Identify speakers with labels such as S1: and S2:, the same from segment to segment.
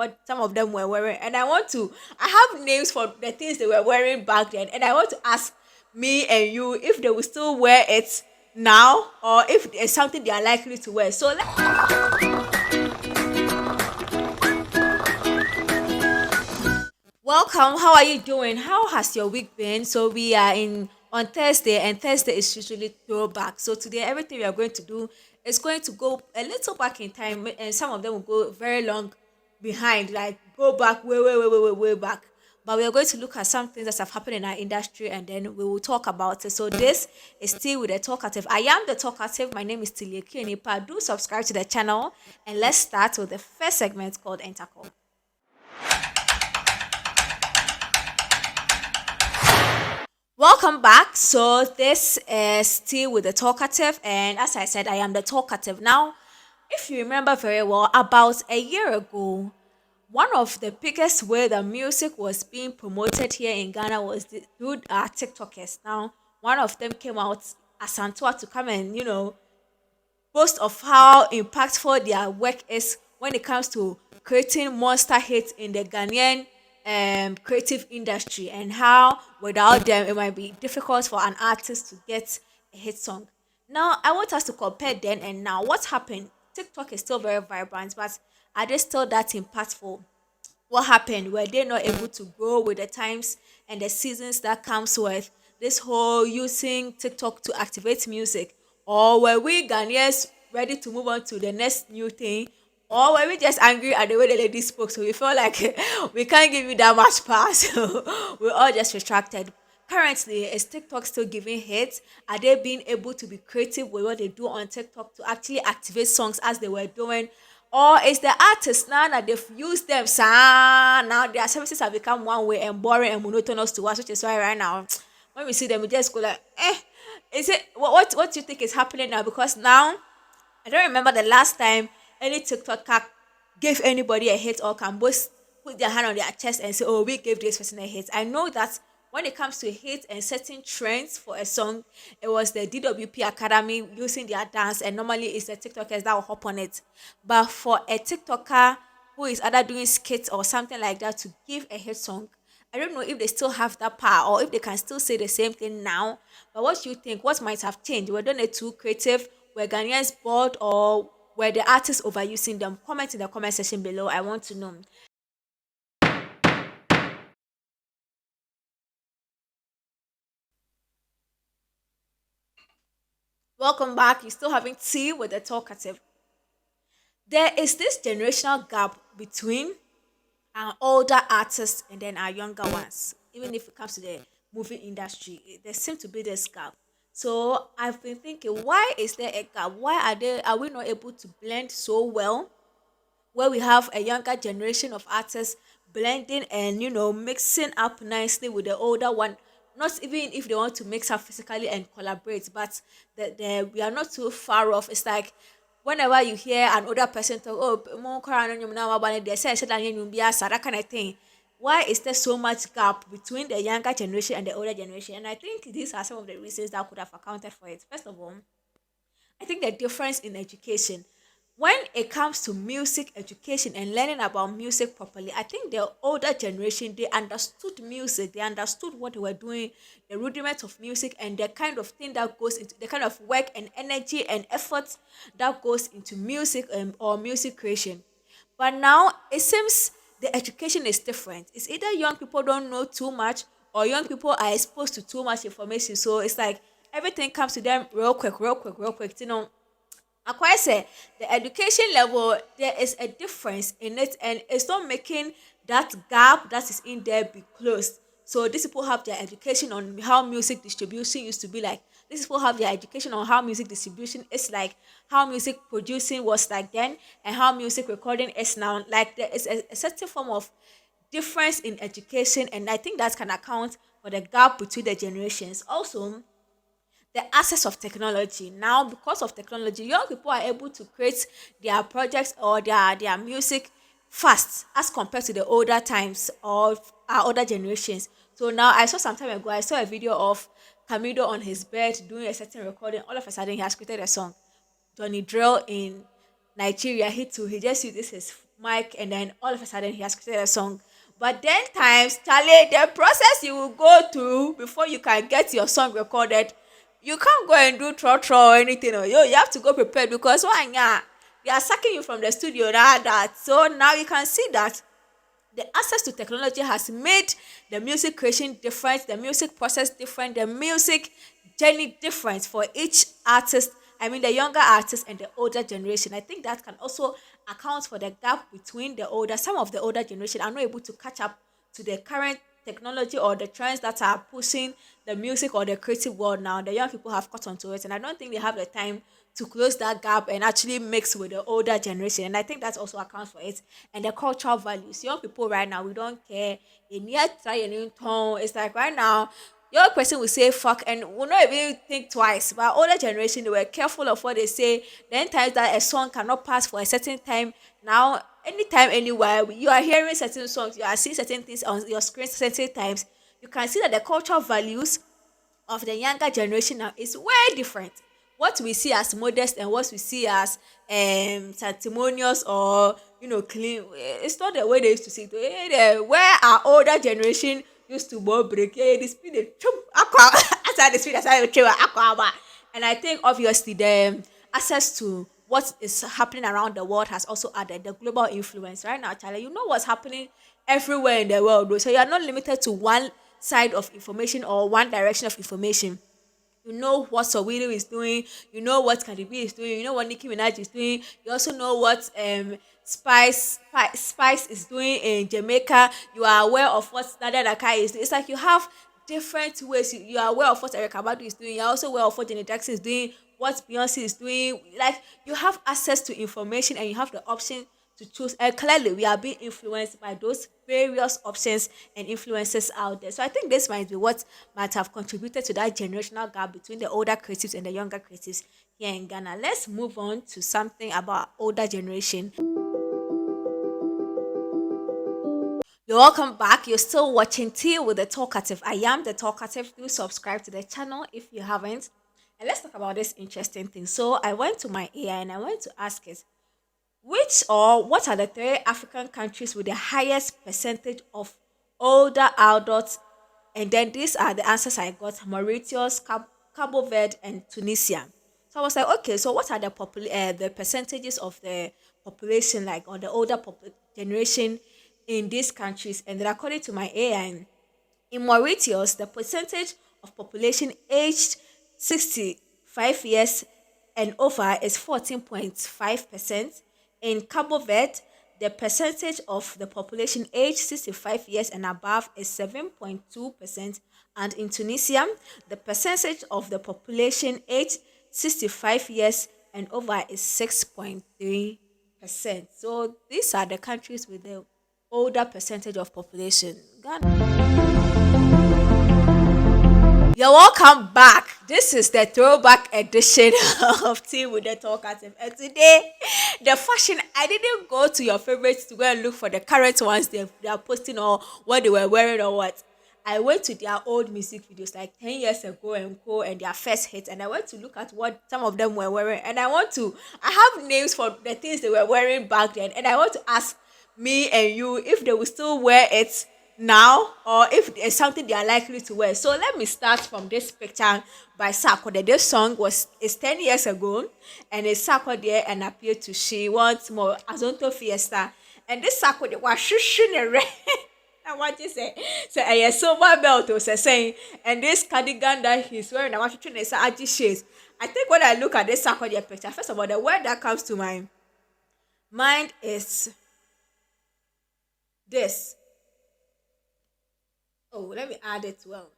S1: what some of them were wearing, and I have names for the things they were wearing back then, and I want to ask me and you if they will still wear it now or if it's something they are likely to wear. So welcome. How are you doing? How has your week been? So we are in on Thursday, and Thursday is usually throwback. So today, everything we are going to do is going to go a little back in time, and some of them will go very long behind, like go back way back. But we are going to look at some things that have happened in our industry, and then we will talk about it. So this is still with the talkative. I am the talkative. My name is Tilieki Onipa. Do subscribe to the channel, and let's start with the first segment called Intercom. Welcome back. So this is still with the talkative, and as I said, I am the talkative. Now, if you remember very well, about a year ago, one of the biggest way that music was being promoted here in Ghana was through our TikTokers. Now, one of them came out as Santua to come and boast of how impactful their work is when it comes to creating monster hits in the Ghanaian creative industry, and how without them it might be difficult for an artist to get a hit song. Now, I want us to compare then and now. What happened? TikTok is still very vibrant, but are they still that impactful? What happened? Were they not able to grow with the times and the seasons that comes with this whole using TikTok to activate music? Or were we Ghanaians ready to move on to the next new thing? Or were we just angry at the way the lady spoke? So we felt like we can't give you that much pass. We're all just retracted. Currently, is TikTok still giving hits? Are they being able to be creative with what they do on TikTok to actually activate songs as they were doing? Or is the artist now that they've used them, sir, now their services have become one way and boring and monotonous to us, which is why right now, when we see them, we just go like, is it, what do you think is happening now? Because now, I don't remember the last time any TikToker gave anybody a hit or can both put their hand on their chest and say, "Oh, we gave this person a hit." I know that when it comes to hits and setting trends for a song, it was the DWP Academy using their dance, and normally it's the TikTokers that will hop on it. But for a TikToker who is either doing skits or something like that to give a hit song, I don't know if they still have that power or if they can still say the same thing now. But what do you think? What might have changed? Were they too creative? Were Ghanaians bored, or were the artists overusing them? Comment in the comment section below. I want to know. Welcome back. You're still having tea with the talkative. There is this generational gap between our older artists and then our younger ones. Even if it comes to the movie industry, there seems to be this gap. So I've been thinking, why is there a gap? Why are we not able to blend so well, where we have a younger generation of artists blending and mixing up nicely with the older one, not even if they want to mix up physically and collaborate, but we are not too far off. It's like whenever you hear an older person talk, oh, mo kora no nyum na wa ba ne de say that nyum bi asa, that kind of thing. Why is there so much gap between the younger generation and the older generation? And I think these are some of the reasons that could have accounted for it. First of all, I think the difference in education. When it comes to music education and learning about music properly, I think the older generation, they understood music, they understood what they were doing, the rudiments of music, and the kind of thing that goes into the kind of work and energy and effort that goes into music, or music creation. But now it seems the education is different. It's either young people don't know too much, or young people are exposed to too much information. So it's like everything comes to them real quick, real quick, real quick. Akwa say the education level, there is a difference in it, and it's not making that gap that is in there be closed. So these people have their education on how music distribution used to be like. These people have their education on how music distribution is like, how music producing was like then, and how music recording is now. Like there is a certain form of difference in education, and I think that can account for the gap between the generations. Also, the access of technology. Now, because of technology, young people are able to create their projects or their music fast as compared to the older times of our older generations. So now I saw some time ago, I saw a video of Camido on his bed doing a certain recording. All of a sudden, he has created a song. Johnny Drill in Nigeria, he too, he just uses his mic, and then all of a sudden he has created a song. But then times, Charlie, the process you will go through before you can get your song recorded, you can't go and do tro or anything. Or you have to go prepared because why yeah, they are sacking you from the studio now that. So now you can see that the access to technology has made the music creation different, the music process different, the music journey different for each artist. I mean, the younger artist and the older generation. I think that can also account for the gap between the older. Some of the older generation are not able to catch up to the current technology or the trends that are pushing the music or the creative world now. The young people have caught on to it, and I don't think they have the time to close that gap and actually mix with the older generation. And I think that also accounts for it. And the cultural values. Young people right now, we don't care. You need to try a new tone. It's like right now, your person will say fuck and will not even think twice. But older generation, they were careful of what they say. Then times that a song cannot pass for a certain time. Now, anytime, anywhere, you are hearing certain songs, you are seeing certain things on your screen certain times. You can see that the cultural values of the younger generation now is way different. What we see as modest and what we see as sanctimonious or clean, it's not the way they used to see it. Where our older generation used to more break, the speed they chum aqua as the speed as I aqua. And I think obviously the access to what is happening around the world has also added the global influence. Right now, Charlie, you know what's happening everywhere in the world, though. So you are not limited to one side of information or one direction of information. You know what Sawiri is doing, you know what KiDi is doing, you know what Nicki Minaj is doing, you also know what Spice is doing in Jamaica. You are aware of what Nadia Nakai is doing. It's like you have different ways. You are aware of what Erica Badu is doing, you're also aware of what Janet Jackson is doing, what Beyonce is doing. Like you have access to information and you have the option to choose. And clearly, we are being influenced by those various options and influences out there. So I think this might be what might have contributed to that generational gap between the older creatives and the younger creatives here in Ghana. Let's move on to something about older generation. You're welcome back. You're still watching Tea with the Talkative. I am the Talkative. Do subscribe to the channel if you haven't. And let's talk about this interesting thing. So I went to my AI and I went to ask it, which or what are the three African countries with the highest percentage of older adults? And then these are the answers I got: Mauritius, Cabo Verde, and Tunisia. So I was like, okay, so what are the percentages of the population, like, or the older generation in these countries? And then according to my AI, in Mauritius, the percentage of population aged 65 years and over is 14.5%. In Cabo Verde, the percentage of the population aged 65 years and above is 7.2%. And in Tunisia, the percentage of the population aged 65 years and over is 6.3%. So these are the countries with the older percentage of population. Ghana. You're welcome back. This is the throwback edition of Tea with the Talkative. And today, the fashion, I didn't go to your favorites to go and look for the current ones they are posting or what they were wearing or what. I went to their old music videos like 10 years ago and their first hits, and I went to look at what some of them were wearing. And I have names for the things they were wearing back then, and I want to ask me and you if they will still wear it now or if it's something they are likely to wear. So let me start from this picture by Sarkodie. This song is 10 years ago, and it's Sarkodie and Appear to She Wants More Azonto Fiesta. And this Sarkodie was shushing a red. I want to say, so I saw my belt was saying, and this cardigan that he's wearing, I want to say, Aji shades. I think when I look at this Sarkodie picture, first of all, the word that comes to my mind is this. Oh, let me add it well.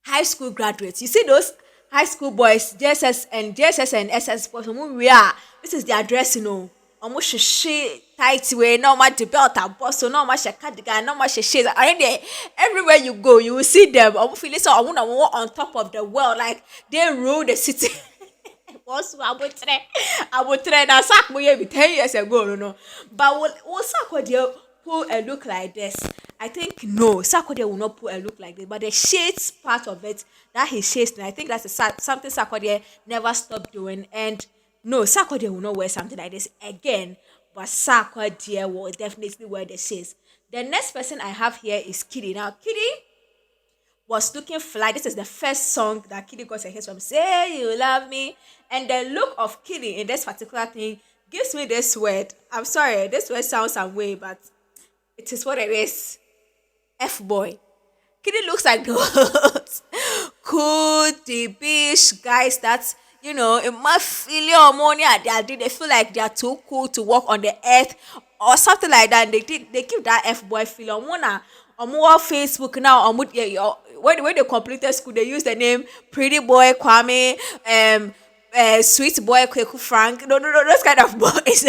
S1: High school graduates. You see those high school boys, JSS and SS boys, we are. This is their dress, you know. Almost she tight way, no much the belt and boss, so no much a cardigan, no much a shades. Are there everywhere you go, you will see them. I feel so I want to walk on top of the world, like they rule the city. Also, I would train a sack maybe 10 years ago, no. But what sack would you pull a look like this? I think no, Sarkodie will not put a look like this, but the shades part of it, that he shades, and I think that's something Sarkodie never stopped doing. And no, Sarkodie will not wear something like this again. but Sarkodie will definitely wear the shades. The next person I have here is KiDi. Now, KiDi was looking fly. This is the first song that KiDi got her hit from. Say you love me. And the look of KiDi in this particular thing gives me this word. I'm sorry, this word sounds some way, but it is what it is. F boy. KiDi looks like those cool, the beach guys that, it must feel your money at their day. They feel like they are too cool to walk on the earth or something like that. And they give that F boy feel. On more Facebook now, when they completed school, they use the name Pretty Boy Kwame, Sweet Boy Kweku Frank. No, those kind of boys,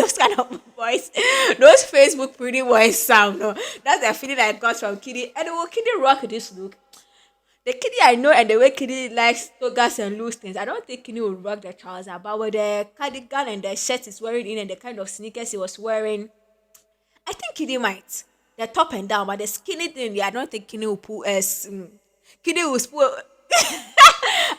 S1: those Facebook pretty boys sound. No, that's the feeling I got from KiDi. And will KiDi rock this look? The KiDi I know and the way KiDi likes togas and loose things, I don't think KiDi will rock the trouser, but with the cardigan and the shirt he's wearing in and the kind of sneakers he was wearing, I think KiDi might. The top and down, but the skinny thing, yeah, I don't think KiDi will pull as KiDi will pull.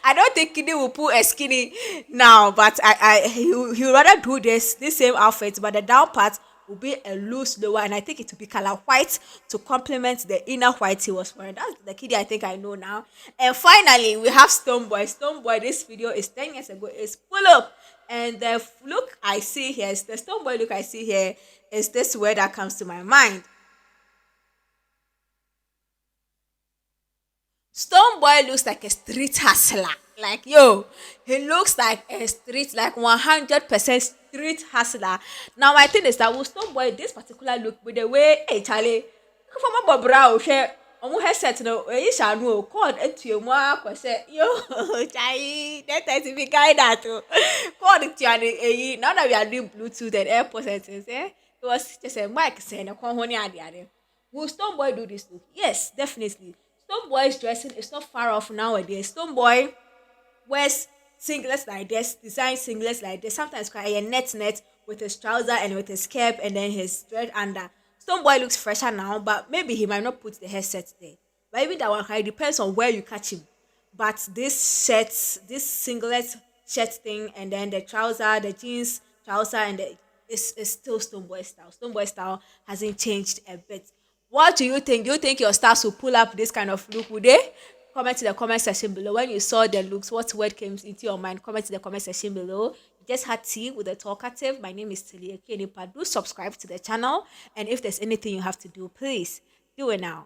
S1: I don't think KiDi will pull a skinny now, but he would rather do this same outfit, but the down part will be a loose lower, and I think it will be color white to complement the inner white he was wearing. That's the KiDi I think I know now. And finally, we have Stonebwoy. Stonebwoy, this video is 10 years ago. It's full up, and the look I see here is the Stonebwoy look I see here is this word that comes to my mind. Stonebwoy looks like a street hustler. Like, yo, he looks like a street, like 100% street hustler. Now, my thing is that with Stonebwoy, this particular look, with the way, hey, Charlie, come on, brow, share, headset, no, you shall know, called into your mark, say, yo, Charlie, that has to be kind that too. Called it to now that we are doing Bluetooth and AirPods, eh? It was just a mic saying, a conhony idea. Will Stonebwoy do this look? Yes, definitely. Stonebwoy's dressing is not far off nowadays. Stonebwoy wears singlets like this, design singlets like this, sometimes quite a net with his trouser and with his cap and then his thread under. Stonebwoy looks fresher now, but maybe he might not put the headset there. But even that one, it depends on where you catch him. But this shirt, this singlet shirt thing, and then the trouser, the jeans trouser, and is still Stonebwoy style. Stonebwoy style hasn't changed a bit. What do you think? Do you think your stars will pull up this kind of look? Would they? Comment in the comment section below. When you saw the looks, what word came into your mind? Comment in the comment section below. You just had tea with a talkative. My name is KiDi. Do subscribe to the channel. And if there's anything you have to do, please do it now.